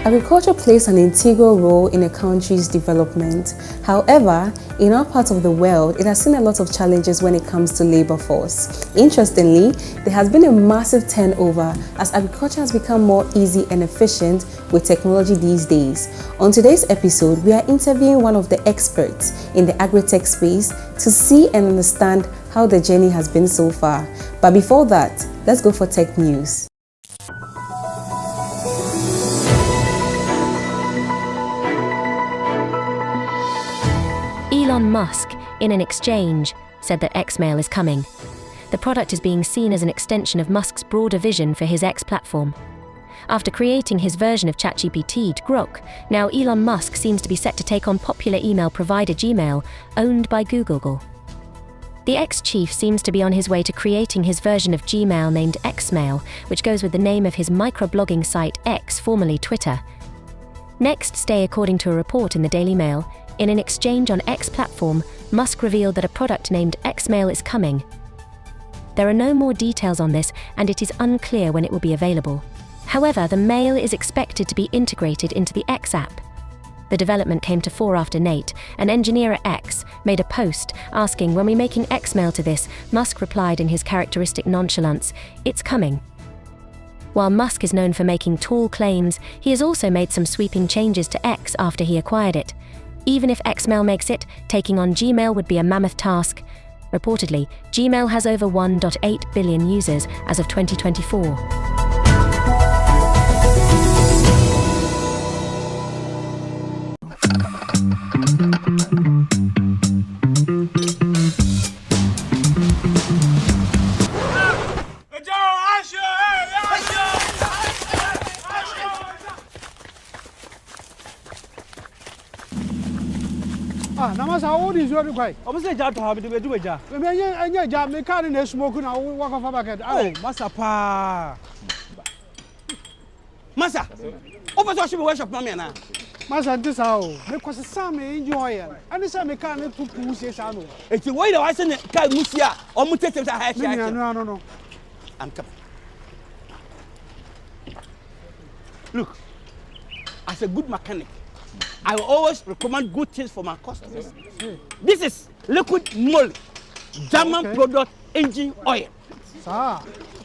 Agriculture plays an integral role in a country's development. However, in our part of the world, it has seen a lot of challenges when it comes to labor force. Interestingly, there has been a massive turnover as agriculture has become more easy and efficient with technology these days. On today's episode, we are interviewing one of the experts in the Agritech space to see and understand how the journey has been so far. But before that, let's go for tech news. Elon Musk, in an exchange, said that Xmail is coming. The product is being seen as an extension of Musk's broader vision for his X platform. After creating his version of ChatGPT, Grok, now Elon Musk seems to be set to take on popular email provider Gmail, owned by Google. The ex-chief seems to be on his way to creating his version of Gmail named Xmail, which goes with the name of his microblogging site X, formerly Twitter. Next day, according to a report in the Daily Mail, in an exchange on X platform, Musk revealed that a product named Xmail is coming. There are no more details on this, and it is unclear when it will be available. However, the mail is expected to be integrated into the X app. The development came to fore after Nate, an engineer at X, made a post asking, "When we making Xmail to this?" Musk replied in his characteristic nonchalance, "It's coming." While Musk is known for making tall claims, he has also made some sweeping changes to X after he acquired it. Even if Xmail makes it, taking on Gmail would be a mammoth task. Reportedly, Gmail has over 1.8 billion users as of 2024. Namasa, all is very quiet. I was a job to have to do a job. The job, me can't smoke now. Walk off a bucket. Oh, Massa Pa. Massa, over to worship Mamma now. Massa, this how because some enjoy it. And the same can't to push it. If you wait, I send a car, Musia, or Mutated. No. I'm coming. Look, as a good mechanic, I always recommend good things for my customers. This is liquid moly, German product engine oil.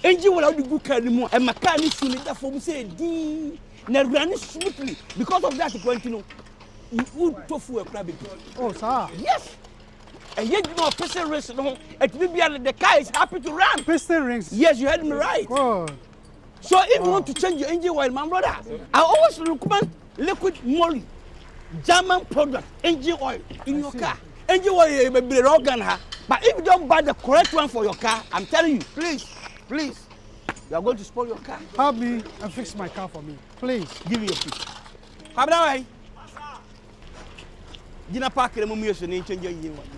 Engine will be good anymore. And mechanic should need that for me say D. Now running smoothly. Because of that, you would tofu a crab. Oh, sir. Yes. And yet you know piston rings. It will be the car is happy to run. Piston rings. Yes, you heard me right. Good. So if you want to change your engine oil, my brother, I always recommend liquid moly. German product, engine oil in your car. Engine oil may be organ, but if you don't buy the correct one for your car, I'm telling you, please, you are going to spoil your car. Help me and fix my car for me. Please. Give me your key. How about that? Gina Parker, you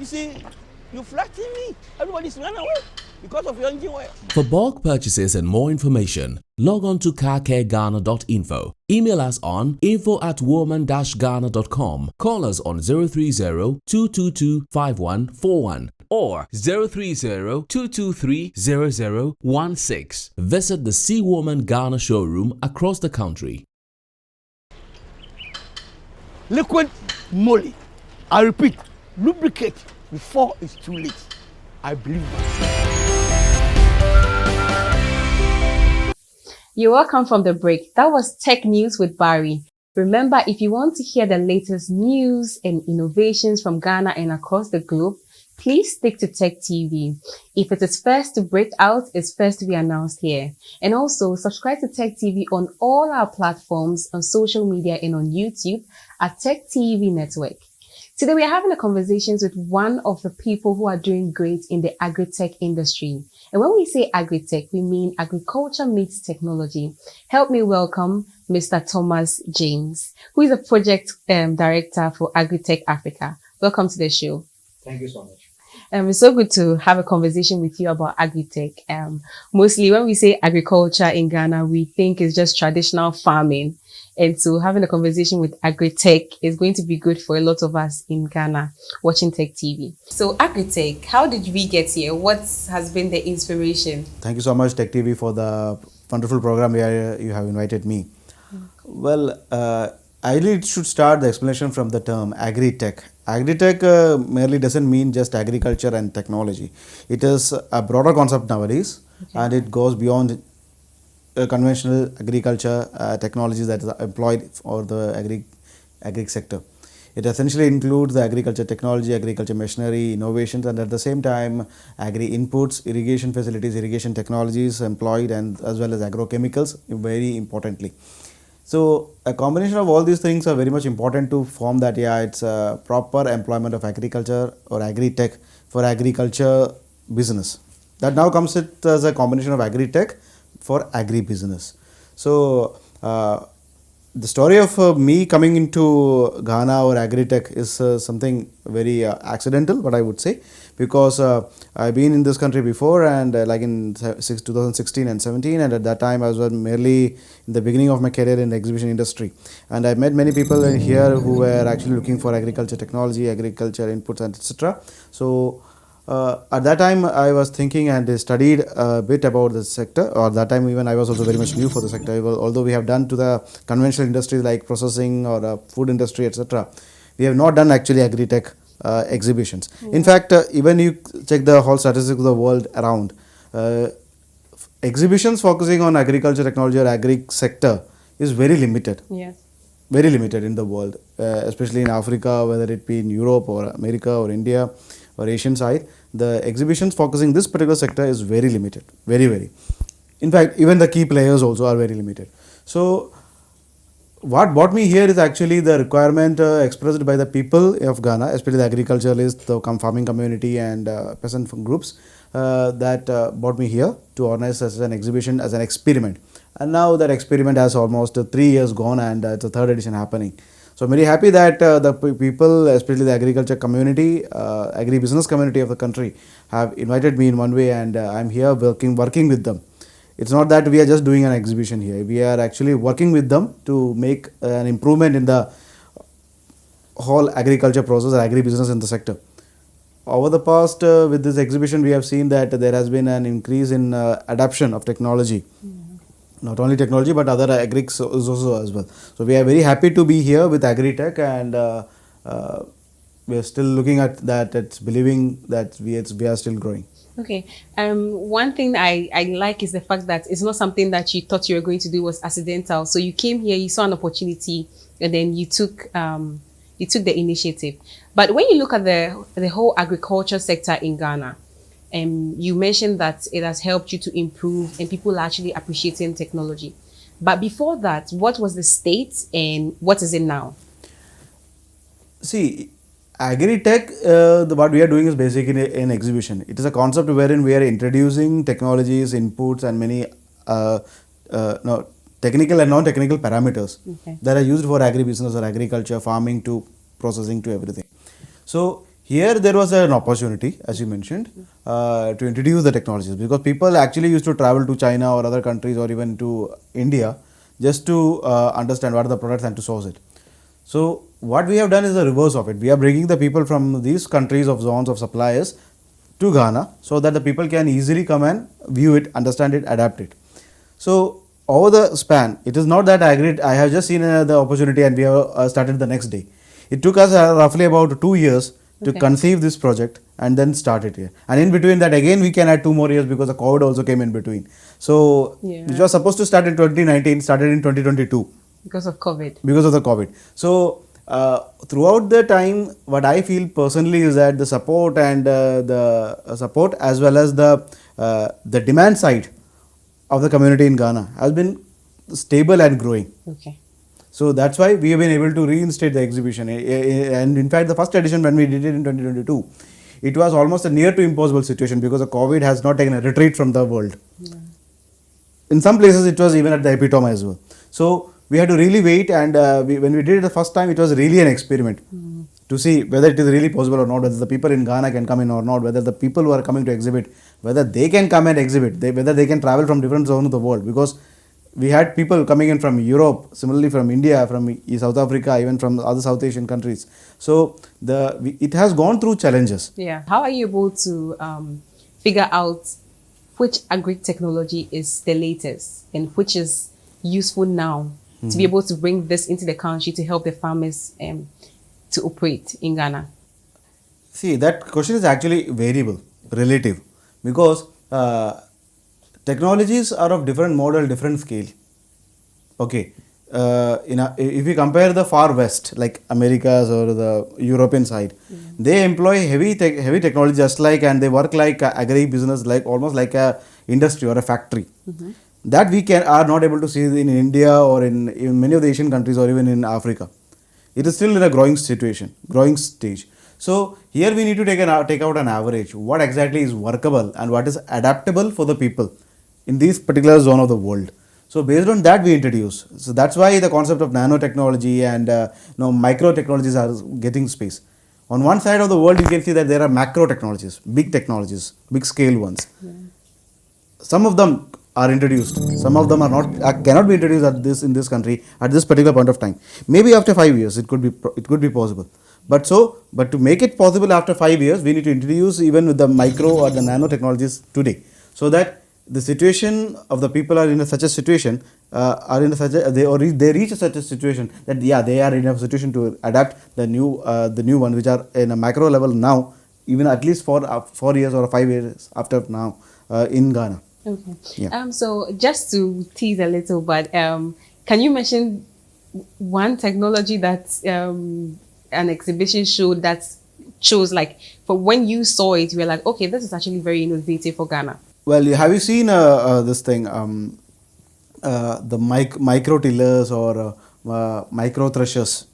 see, you flatter me. Everybody's run away because of your engine oil. For bulk purchases and more information, log on to carcareghana.info. Email us on info@woman-ghana.com. Call us on 030-222-5141 or 030-223-0016. Visit the Sea Woman Ghana showroom across the country. Liquid moly. I repeat, lubricate before it's too late. I believe that. You're welcome from the break. That was Tech News with Barry. Remember, if you want to hear the latest news and innovations from Ghana and across the globe, please stick to TechTV. If it is first to break out, it's first to be announced here. And also subscribe to TechTV on all our platforms, on social media and on YouTube at TechTV Network. Today we are having a conversation with one of the people who are doing great in the agri-tech industry. And when we say agri-tech, we mean agriculture meets technology. Help me welcome Mr. Thomas James, who is a project director for Agritech Africa. Welcome to the show. Thank you so much. It's so good to have a conversation with you about agri-tech. Mostly when we say agriculture in Ghana, we think it's just traditional farming. And so having a conversation with Agritech is going to be good for a lot of us in Ghana watching Tech TV. So Agritech, how did we get here? What has been the inspiration? Thank you so much, TechTV, for the wonderful program where you have invited me. Well, ideally it should start the explanation from the term Agritech. Agritech merely doesn't mean just agriculture and technology. It is a broader concept nowadays, and it goes beyond conventional agriculture technologies that is employed for the agri sector. It essentially includes the agriculture technology, agriculture machinery, innovations, and at the same time agri inputs, irrigation facilities, irrigation technologies employed, and as well as agrochemicals very importantly. So a combination of all these things are very much important to form that it's a proper employment of agriculture or agri-tech for agriculture business. That now comes it as a combination of agri-tech for agri-business. So the story of me coming into Ghana or Agritech is something very accidental, what I would say, because I've been in this country before, and like in 2016 and 17, and at that time I was merely in the beginning of my career in the exhibition industry, and I met many people here who were actually looking for agriculture technology, agriculture inputs, and etc. So at that time I was thinking and studied a bit about the sector, or that time even I was also very much new for the sector, although we have done to the conventional industries like processing or food industry, etc. We have not done actually agri-tech exhibitions. In fact, even you check the whole statistics of the world around, exhibitions focusing on agriculture technology or agri sector is very limited. Yes. Very limited in the world, especially in Africa, whether it be in Europe or America or India or Asian side. The exhibitions focusing this particular sector is very limited, very. In fact, even the key players also are very limited. So what brought me here is actually the requirement expressed by the people of Ghana, especially the agriculturalists, the farming community, and peasant groups that brought me here to organize as an exhibition, as an experiment. And now that experiment has almost 3 years gone, and it's a third edition happening. So I'm very happy that the people, especially the agriculture community, agri-business community of the country, have invited me in one way, and I'm here working with them. It's not that we are just doing an exhibition here. We are actually working with them to make an improvement in the whole agriculture process or agri-business in the sector. Over the past, with this exhibition, we have seen that there has been an increase in adoption of technology. Not only technology but other agrics also as well. So we are very happy to be here with Agritech, and we are still looking at that. It's believing that we are still growing. Okay. One thing I like is the fact that it's not something that you thought you were going to do was accidental. So you came here, you saw an opportunity, and then you took the initiative. But when you look at the whole agriculture sector in Ghana, you mentioned that it has helped you to improve and people are actually appreciating technology. But before that, what was the state and what is it now? See, Agritech, what we are doing is basically an exhibition. It is a concept wherein we are introducing technologies, inputs, and many technical and non-technical parameters that are used for agribusiness or agriculture, farming to processing to everything. So here there was an opportunity, as you mentioned, to introduce the technologies, because people actually used to travel to China or other countries or even to India just to understand what are the products and to source it. So what we have done is the reverse of it. We are bringing the people from these countries of zones of suppliers to Ghana so that the people can easily come and view it, understand it, adapt it. So over the span, it is not that I have just seen the opportunity and we have started the next day. It took us roughly about 2 years to conceive this project and then start it here. And in between that, again, we can add 2 more years because the COVID also came in between. So, which was supposed to start in 2019, started in 2022. Because of COVID. Because of the COVID. So, throughout the time, what I feel personally is that the support and the support as well as the demand side of the community in Ghana has been stable and growing. Okay. So that's why we have been able to reinstate the exhibition. And in fact, the first edition when we did it in 2022, it was almost a near to impossible situation because the COVID has not taken a retreat from the world. Yeah. In some places, it was even at the epitome as well. So we had to really wait, and when we did it the first time, it was really an experiment to see whether it is really possible or not, whether the people in Ghana can come in or not, whether the people who are coming to exhibit, whether they can come and exhibit, whether they can travel from different zones of the world, because we had people coming in from Europe, similarly from India, from South Africa, even from other South Asian countries. So it has gone through challenges. Yeah. How are you able to figure out which agri technology is the latest and which is useful now to be able to bring this into the country to help the farmers to operate in Ghana? See, that question is actually variable, relative, because technologies are of different model, different scale. Okay, if we compare the far west, like Americas or the European side, they employ heavy technology just like, and they work like agri business, like almost like a industry or a factory. That we are not able to see in India or in many of the Asian countries or even in Africa. It is still in a growing stage. So here we need to take out an average. What exactly is workable and what is adaptable for the people in this particular zone of the world. So based on that we introduce. So that's why the concept of nanotechnology and micro technologies are getting space. On one side of the world you can see that there are macro technologies, big scale ones. Some of them are introduced. Some of them are not, cannot be introduced in this country at this particular point of time. Maybe after 5 years it could be possible. But to make it possible after 5 years, we need to introduce even with the micro or the nanotechnologies today, so that the situation of the people are in such a situation, they reach such a situation that they are in a situation to adapt the new one, which are in a macro level now, even at least for 4 years or 5 years after now in Ghana. Okay. Yeah. So just to tease a little, but can you mention one technology that an exhibition showed that shows, like, for when you saw it, you were like, okay, this is actually very innovative for Ghana? Well, have you seen this thing, the micro tillers or micro threshers?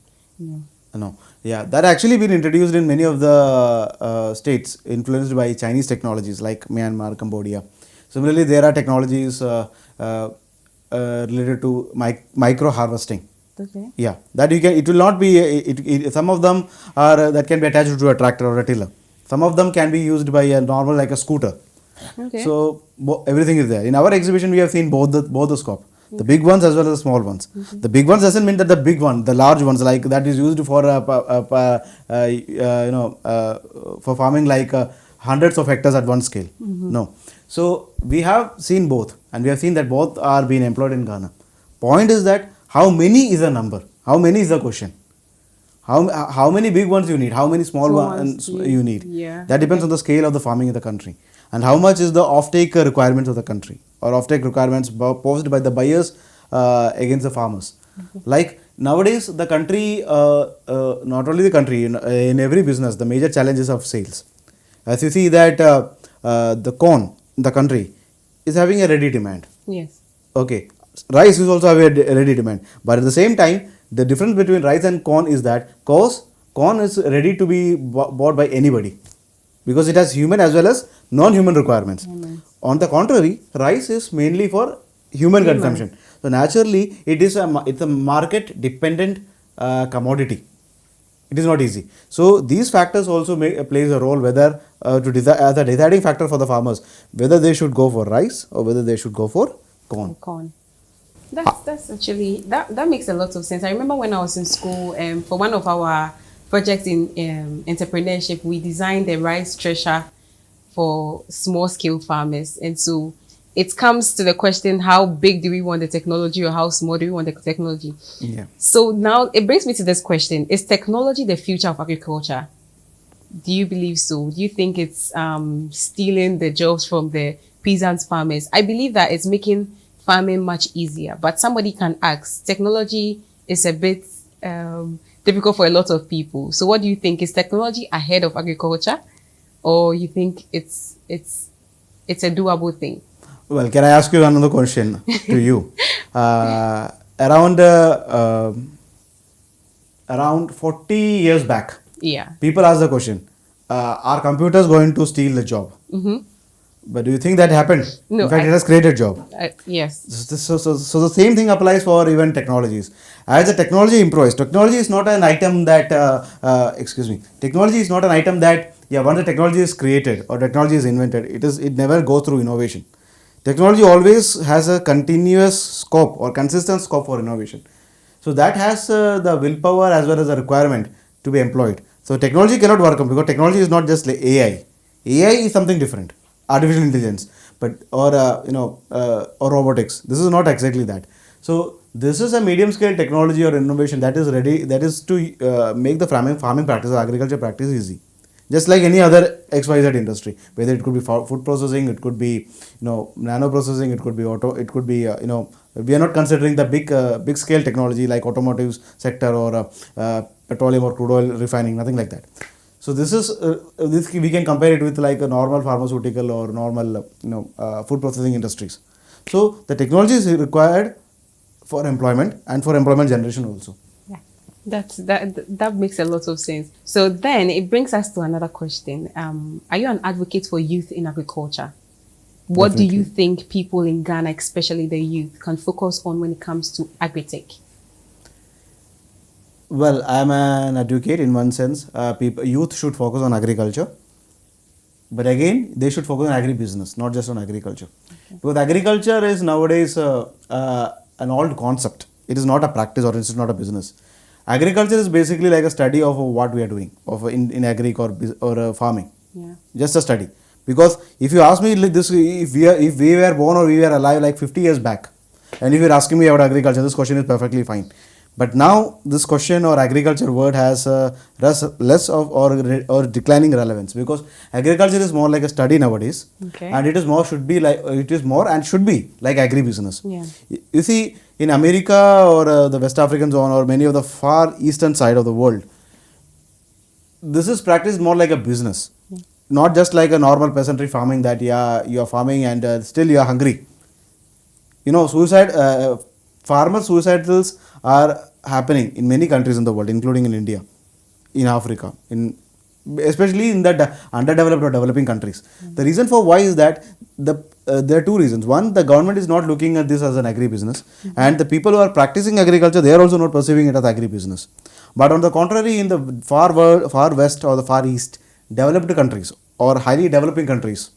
No. Yeah, that actually been introduced in many of the states influenced by Chinese technologies like Myanmar, Cambodia. Similarly, there are technologies related to micro harvesting. Okay. Yeah, that it will not be, some of them are that can be attached to a tractor or a tiller. Some of them can be used by a normal, like a scooter. Okay. So everything is there. In our exhibition, we have seen both the scope, the big ones as well as the small ones. The big ones doesn't mean that the big one, the large ones, like that is used for for farming like hundreds of hectares at one scale. No. So we have seen both, and we have seen that both are being employed in Ghana. Point is that how many is a number? How many is the question? How many big ones you need? How many small ones you need? Yeah. That depends on the scale of the farming in the country, and how much is the offtake requirements of the country, or offtake requirements posed by the buyers against the farmers. Like nowadays, the country, not only the country, in every business, the major challenge is of sales. As you see that the corn in the country is having a ready demand. Yes. Okay. Rice is also have a ready demand, but at the same time, the difference between rice and corn is that corn is ready to be bought by anybody, because it has human as well as non-human requirements. On the contrary, rice is mainly for human consumption. So naturally, it's a market dependent commodity. It is not easy. So these factors also plays a role, whether as a deciding factor for the farmers, whether they should go for rice or whether they should go for corn. That's actually, that makes a lot of sense. I remember when I was in school, for one of our projects in entrepreneurship, we designed a rice thresher for small scale farmers. And so it comes to the question, how big do we want the technology, or how small do we want the technology? Yeah. So now it brings me to this question: is technology the future of agriculture? Do you believe so? Do you think it's stealing the jobs from the peasant farmers? I believe that it's making farming much easier, but somebody can ask, technology is a bit difficult for a lot of people. So what do you think? Is technology ahead of agriculture, or you think it's a doable thing? Well, can I ask you another question to you? Around 40 years back, people asked the question, are computers going to steal the job? But do you think that happened? No. In fact, it has created job. Yes. So the same thing applies for even technologies. As the technology improves, technology is not an item that, technology is not an item that, once the technology is created or technology is invented, it never goes through innovation. Technology always has a continuous scope or consistent scope for innovation. So that has the willpower as well as the requirement to be employed. So technology cannot work on, because technology is not just like AI. AI is something different. Artificial intelligence, or robotics. This is not exactly that. So This is a medium scale technology or innovation that is ready, that is to make the farming practice or agriculture practice easy. Just like any other XYZ industry, whether it could be food processing, it could be nano processing, it could be auto, it could be we are not considering the big scale technology like automotive sector or petroleum or crude oil refining, nothing like that. So this is this we can compare it with like a normal pharmaceutical or normal food processing industries. So the technology is required for employment and for employment generation also. Yeah, that makes a lot of sense. So then it brings us to another question. Are you an advocate for youth in agriculture? What Definitely. do you think people in Ghana, especially the youth, can focus on when it comes to agritech? Well, I'm an advocate in one sense. Youth should focus on agriculture, but again, they should focus on agribusiness, not just on agriculture. Okay. Because agriculture is nowadays an old concept. It is not a practice or it is not a business. Agriculture is basically like a study of what we are doing of in agri or farming. Yeah. Just a study. Because if you ask me like this, if we were born or we were alive like 50 years back, and if you're asking me about agriculture, this question is perfectly fine. But now this question or agriculture word has less of or declining relevance, because agriculture is more like a study nowadays, okay. and it is more should be like agribusiness. Yeah. You see, in America or the West African zone or many of the far eastern side of the world, this is practiced more like a business, not just like a normal peasantry farming that you are farming and still you are hungry. Farmer suicides are happening in many countries in the world, including in India, in Africa, especially in the underdeveloped or developing countries. The reason for why is that there are two reasons. One, the government is not looking at this as an agribusiness, and the people who are practicing agriculture, they are also not perceiving it as agribusiness. But on the contrary, in the far west or the far east, developed countries or highly developing countries,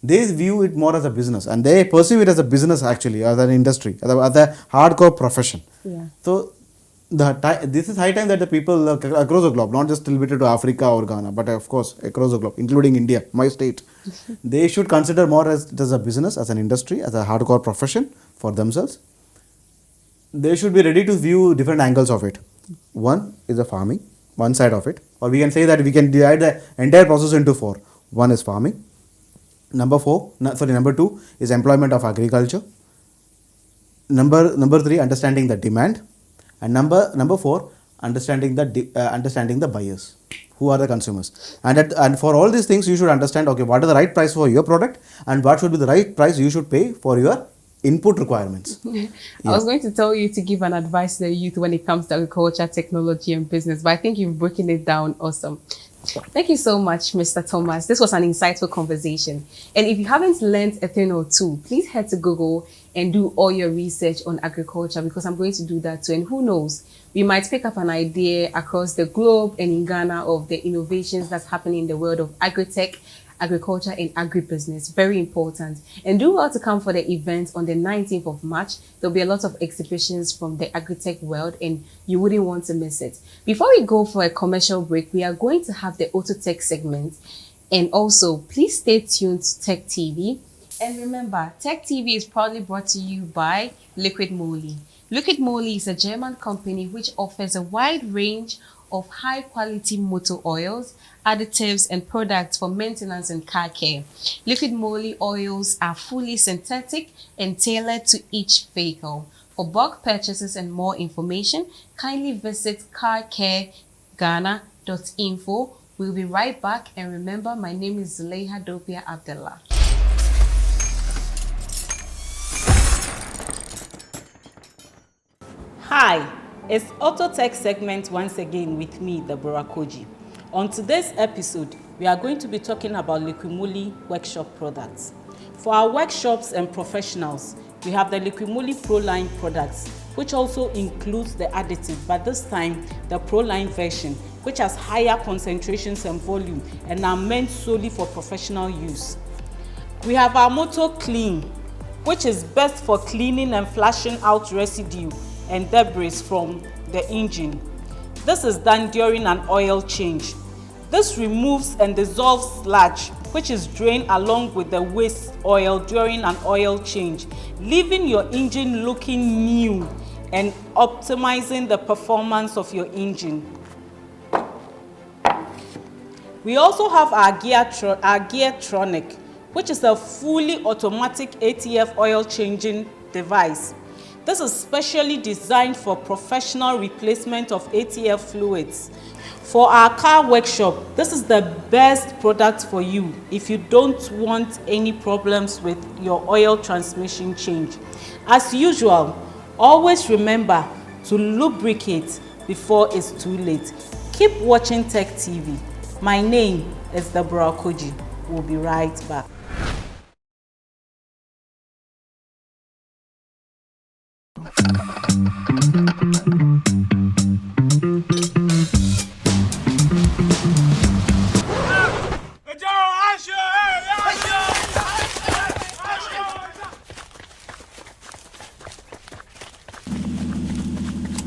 they view it more as a business, and they perceive it as a business actually, as an industry, as a hardcore profession. Yeah. So this is high time that the people across the globe, not just limited to Africa or Ghana, but of course across the globe, including India, my state, they should consider more as a business, as an industry, as a hardcore profession for themselves. They should be ready to view different angles of it. One is the farming, one side of it, or we can say that we can divide the entire process into four. One is farming. Number two is employment of agriculture. Number three, understanding the demand, and number four, understanding the buyers, who are the consumers. And for all these things, you should understand, okay, what is the right price for your product, and what should be the right price you should pay for your input requirements. I was going to tell you to give an advice to the youth when it comes to agriculture, technology, and business, but I think you've broken it down awesome. Thank you so much, Mr. Thomas. This was an insightful conversation. And if you haven't learned a thing or two, please head to Google and do all your research on agriculture, because I'm going to do that too. And who knows, we might pick up an idea across the globe and in Ghana of the innovations that's happening in the world of agritech, agriculture, and agribusiness. Very important. And do well to come for the event on the 19th of March. There'll be a lot of exhibitions from the agritech world, and you wouldn't want to miss it. Before we go for a commercial break, we are going to have the Auto Tech segment. And also, please stay tuned to Tech TV. And remember, Tech TV is proudly brought to you by Liquid Moly. Liquid Moly is a German company which offers a wide range of high-quality motor oils, additives, and products for maintenance and car care. Liquid Moly oils are fully synthetic and tailored to each vehicle. For bulk purchases and more information, kindly visit carcareghana.info. We'll be right back, and remember, my name is Zuleiha Dopia Abdullah. Hi, it's Auto Tech segment once again with me, Deborah Koji. On today's episode, we are going to be talking about Liquid Moly workshop products. For our workshops and professionals, we have the Liquid Moly Pro Line products, which also includes the additive, but this time the Pro Line version, which has higher concentrations and volume and are meant solely for professional use. We have our Motor Clean, which is best for cleaning and flushing out residue and debris from the engine. This is done during an oil change. This removes and dissolves sludge, which is drained along with the waste oil during an oil change, leaving your engine looking new and optimizing the performance of your engine. We also have our Geartronic, which is a fully automatic ATF oil changing device. This is specially designed for professional replacement of ATF fluids. For our car workshop, this is the best product for you if you don't want any problems with your oil transmission change. As usual, always remember to lubricate before it's too late. Keep watching Tech TV. My name is Deborah Koji. We'll be right back.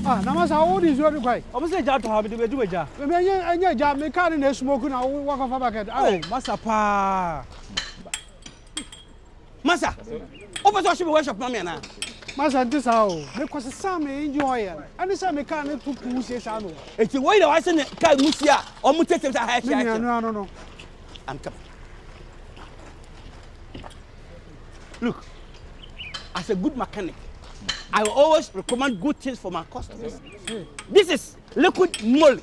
Ah, namasa how old is your guy? I'm saying that to have the do a job. Me job me car in smoke na walk off back. Oh, Masa pa. Masa. Open to ship workshop na me na. Masa this how. Me kwase sam enjoy am. Ani say me car ne to push say no. Eti why the wise ne car musia o mu tete ta ha Me no. I'm coming. Look, as a good mechanic, I will always recommend good things for my customers. This is liquid moly,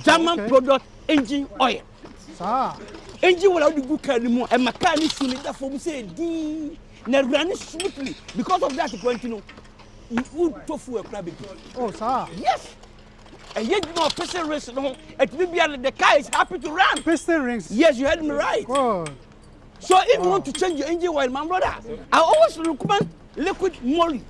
German product engine oil. Sir. Engine will only good car anymore, and my car needs to need that for me say D. Now running smoothly. Because of that, you know, you would tofu a crab. Oh, sir. Yes. And yet you know piston rings, it will be the car is happy to run. Piston rings. Yes, you heard me right. Good. So if you want to change your engine oil, my brother, I always recommend liquid moly,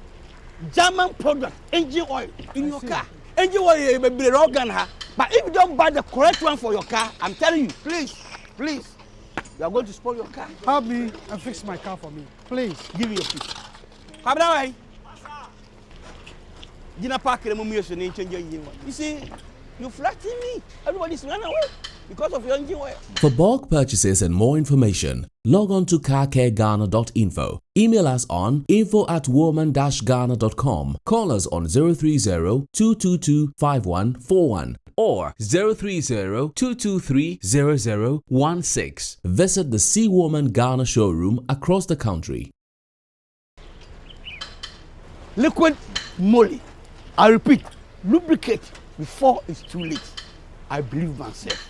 German product engine oil in your car. Engine oil may be organ, but if you don't buy the correct one for your car, I'm telling you, please, you are going to spoil your car. Help me and fix my car for me, please. Give me your key. Come that way. Dinner park the moment you change your engine oil. You see, you flatter me. Everybody's running away because of your engine oil. For bulk purchases and more information, log on to carcareghana.info. Email us on info@woman-ghana.com. Call us on 030-222-5141 or 030-223-0016. Visit the C Woman Ghana showroom across the country. Liquid moly. I repeat, lubricate before it's too late. I believe myself.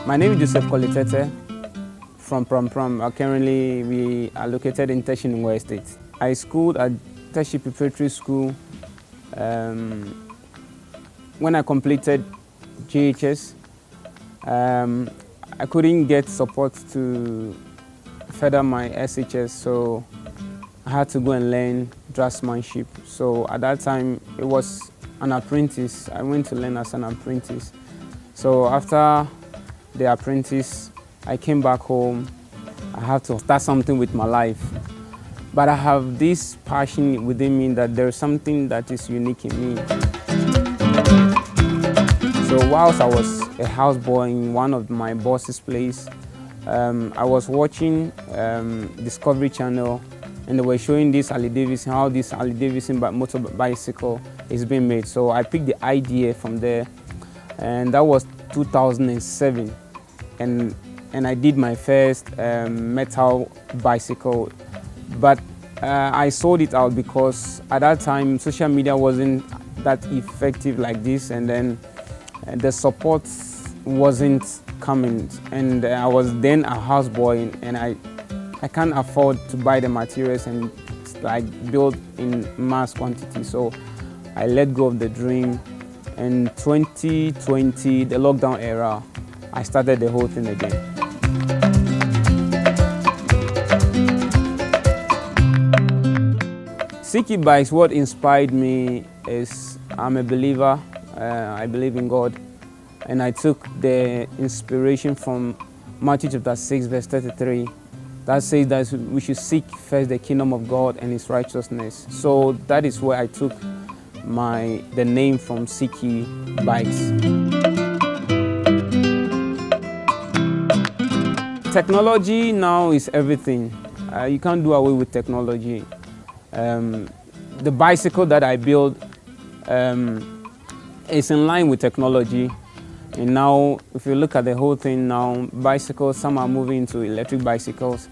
My name is Joseph Kolitete from Prom. Currently, we are located in Teshin in West State. I schooled at Teshi Preparatory School. When I completed JHS, I couldn't get support to further my SHS, so I had to go and learn draftsmanship. So at that time, it was an apprentice. I went to learn as an apprentice. So after the apprentice, I came back home. I had to start something with my life. But I have this passion within me that there's something that is unique in me. So whilst I was a houseboy in one of my boss's place, I was watching Discovery Channel, and they were showing this Harley Davidson, how this Harley Davidson motor bicycle is being made. So I picked the idea from there, and that was 2007. And I did my first metal bicycle, but I sold it out because at that time social media wasn't that effective like this, and then the support wasn't coming, and I was then a houseboy, and I can't afford to buy the materials and like build in mass quantity, so I let go of the dream. In 2020, the lockdown era, I started the whole thing again. Siki Bikes, what inspired me is I'm a believer, I believe in God, and I took the inspiration from Matthew chapter 6 verse 33, that says that we should seek first the kingdom of God and His righteousness. So that is where I took the name from Siki Bikes. Technology now is everything. You can't do away with technology. The bicycle that I build is in line with technology. And now, if you look at the whole thing now, bicycles, some are moving into electric bicycles.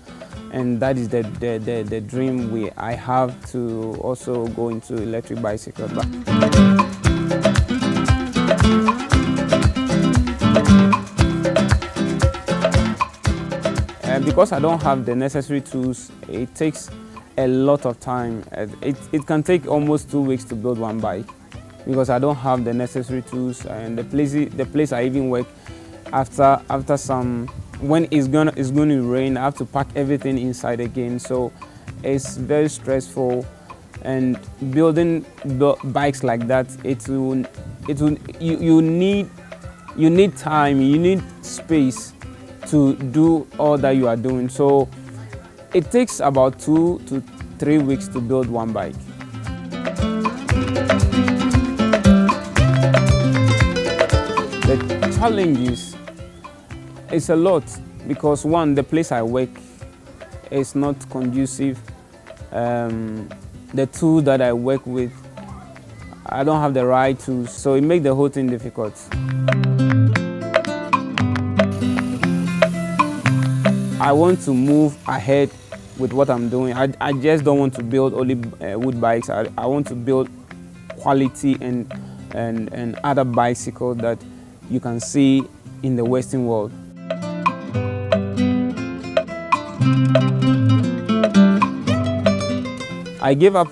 And that is the dream I have, to also go into electric bicycles. Because I don't have the necessary tools, it takes a lot of time. It can take almost 2 weeks to build one bike, because I don't have the necessary tools. And the place I even work, after some, when it's going to rain, I have to pack everything inside again. So it's very stressful. And building bikes like that, you need time, you need space to do all that you are doing. So it takes about 2 to 3 weeks to build one bike. The challenges is a lot, because one, the place I work is not conducive. The tool that I work with, I don't have the right tools, so it makes the whole thing difficult. I want to move ahead with what I'm doing. I just don't want to build only wood bikes. I want to build quality and other bicycles that you can see in the Western world. I gave up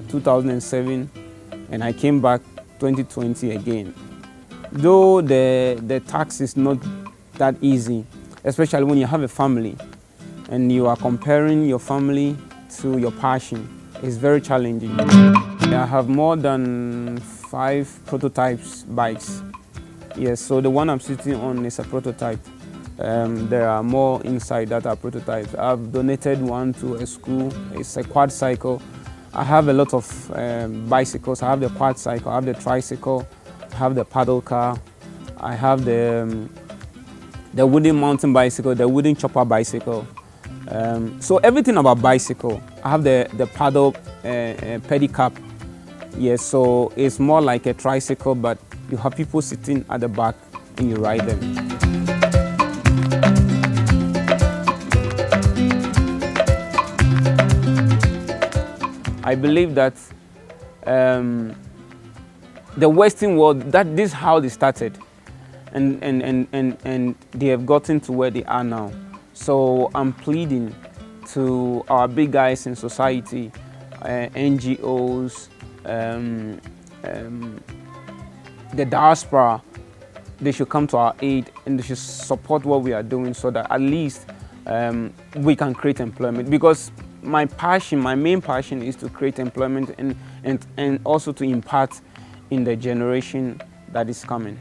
2007, and I came back 2020 again. Though the tax is not that easy, especially when you have a family and you are comparing your family to your passion. It's very challenging. I have more than 5 prototypes bikes. Yes, so the one I'm sitting on is a prototype. There are more inside that are prototypes. I've donated one to a school. It's a quad cycle. I have a lot of bicycles. I have the quad cycle, I have the tricycle, I have the paddle car, I have the wooden mountain bicycle, the wooden chopper bicycle. So everything about bicycle. I have the paddle pedicab. Yes, so it's more like a tricycle, but you have people sitting at the back and you ride them. I believe that the Western world, that this is how they started, and they have gotten to where they are now. So I'm pleading to our big guys in society, NGOs, the diaspora. They should come to our aid and they should support what we are doing, so that at least we can create employment. Because my main passion is to create employment and also to impart in the generation that is coming.